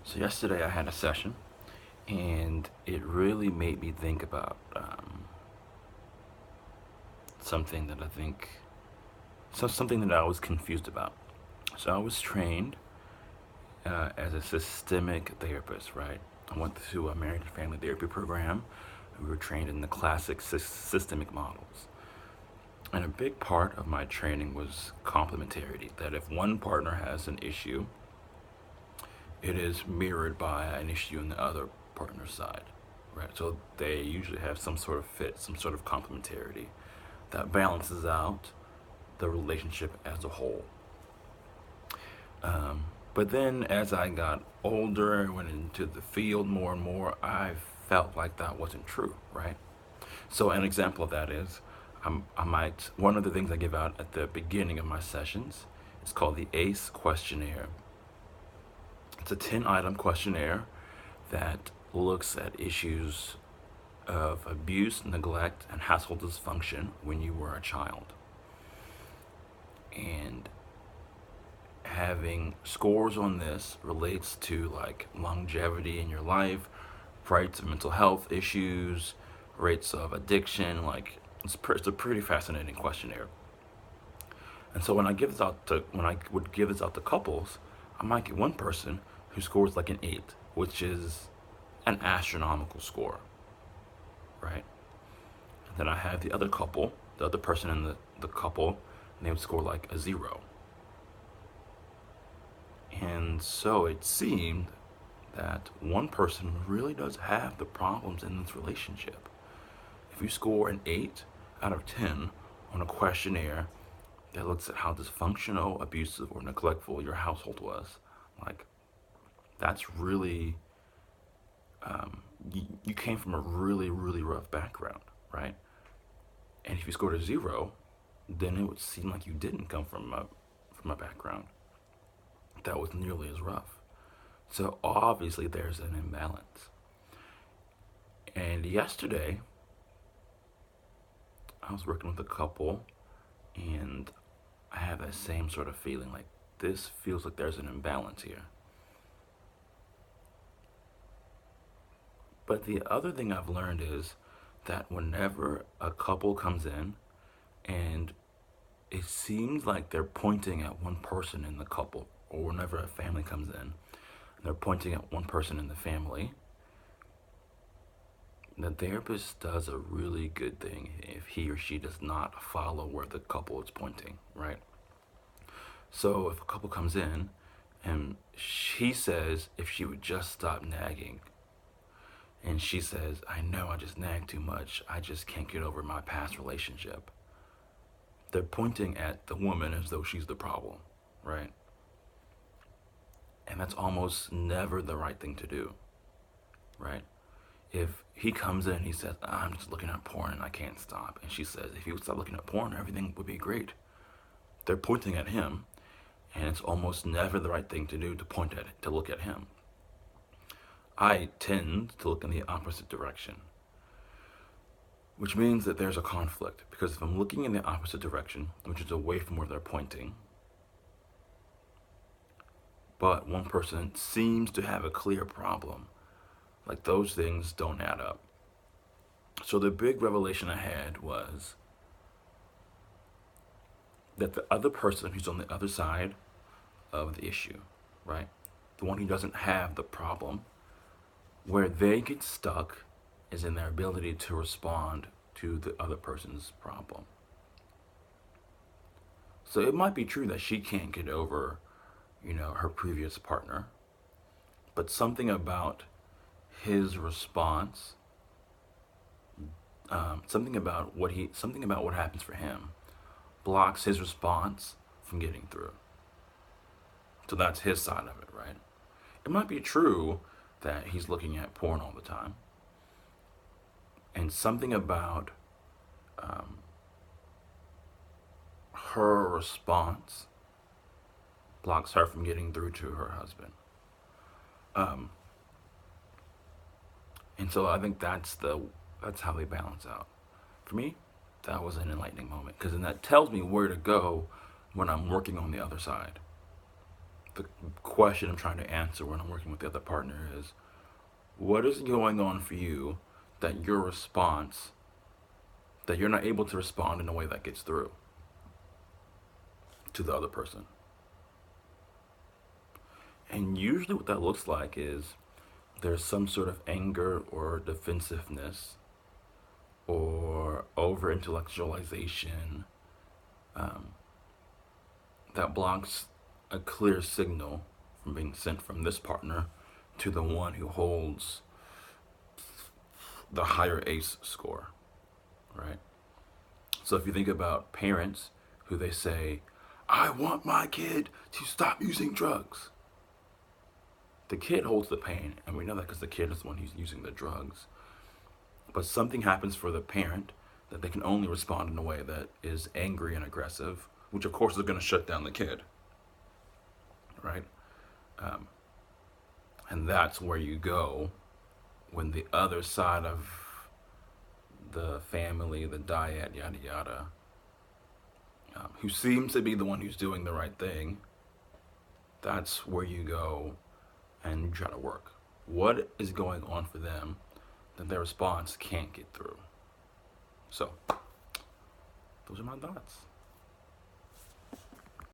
So yesterday I had a session, and it really made me think about something that I think, something that I was confused about. So I was trained as a systemic therapist, right? I went through a marriage and family therapy program. We were trained in the classic systemic models. And a big part of my training was complementarity, that if one partner has an issue, it is mirrored by an issue in the other partner's side, right? So they usually have some sort of fit, some sort of complementarity that balances out the relationship as a whole. But then as I got older and went into the field more and more, I felt like that wasn't true, right? So an example of that is one of the things I give out at the beginning of my sessions is called the ACE questionnaire. It's a 10-item questionnaire that looks at issues of abuse, neglect, and household dysfunction when you were a child. And having scores on this relates to like longevity in your life, rates of mental health issues, rates of addiction. Like it's a pretty fascinating questionnaire. And so when I would give this out to couples, I might get one person who scores like an 8, which is an astronomical score, right? And then I have the other couple, the other person in the couple, and they would score like a 0. And so it seemed that one person really does have the problems in this relationship. If you score an 8 out of 10 on a questionnaire that looks at how dysfunctional, abusive, or neglectful your household was, like, that's really, you came from a really, really rough background, right? And if you scored a 0, then it would seem like you didn't come from a background that was nearly as rough. So obviously there's an imbalance. And yesterday, I was working with a couple, and I have that same sort of feeling like this feels like there's an imbalance here. But the other thing I've learned is that whenever a couple comes in and it seems like they're pointing at one person in the couple, or whenever a family comes in and they're pointing at one person in the family, the therapist does a really good thing if he or she does not follow where the couple is pointing, right? So if a couple comes in and she says if she would just stop nagging, and she says, I know I just nag too much, I just can't get over my past relationship. They're pointing at the woman as though she's the problem, right? And that's almost never the right thing to do, right? If he comes in and he says, I'm just looking at porn and I can't stop, and she says, if you would stop looking at porn, everything would be great. They're pointing at him, and it's almost never the right thing to do to point at it, to look at him. I tend to look in the opposite direction, which means that there's a conflict, because if I'm looking in the opposite direction, which is away from where they're pointing, but one person seems to have a clear problem, like those things don't add up. So the big revelation I had was that the other person who's on the other side of the issue, right? The one who doesn't have the problem, where they get stuck is in their ability to respond to the other person's problem. So it might be true that she can't get over, her previous partner, but something about his response, something about what happens for him, blocks his response from getting through. So that's his side of it, right? It might be true that he's looking at porn all the time, and something about her response blocks her from getting through to her husband. And so I think that's how they balance out. For me, that was an enlightening moment, because then that tells me where to go when I'm working on the other side. the question I'm trying to answer when I'm working with the other partner is, what is going on for you that your response, that you're not able to respond in a way that gets through to the other person? And usually what that looks like is there's some sort of anger or defensiveness or over intellectualization that blocks a clear signal from being sent from this partner to the one who holds the higher ACE score, right? So if you think about parents who they say, I want my kid to stop using drugs. The kid holds the pain, and we know that because the kid is the one who's using the drugs. But something happens for the parent that they can only respond in a way that is angry and aggressive, which of course is going to shut down the kid, right? And that's where you go when the other side of the family, the dyad, yada yada, who seems to be the one who's doing the right thing, that's where you go and you try to work. What is going on for them that their response can't get through? So, those are my thoughts.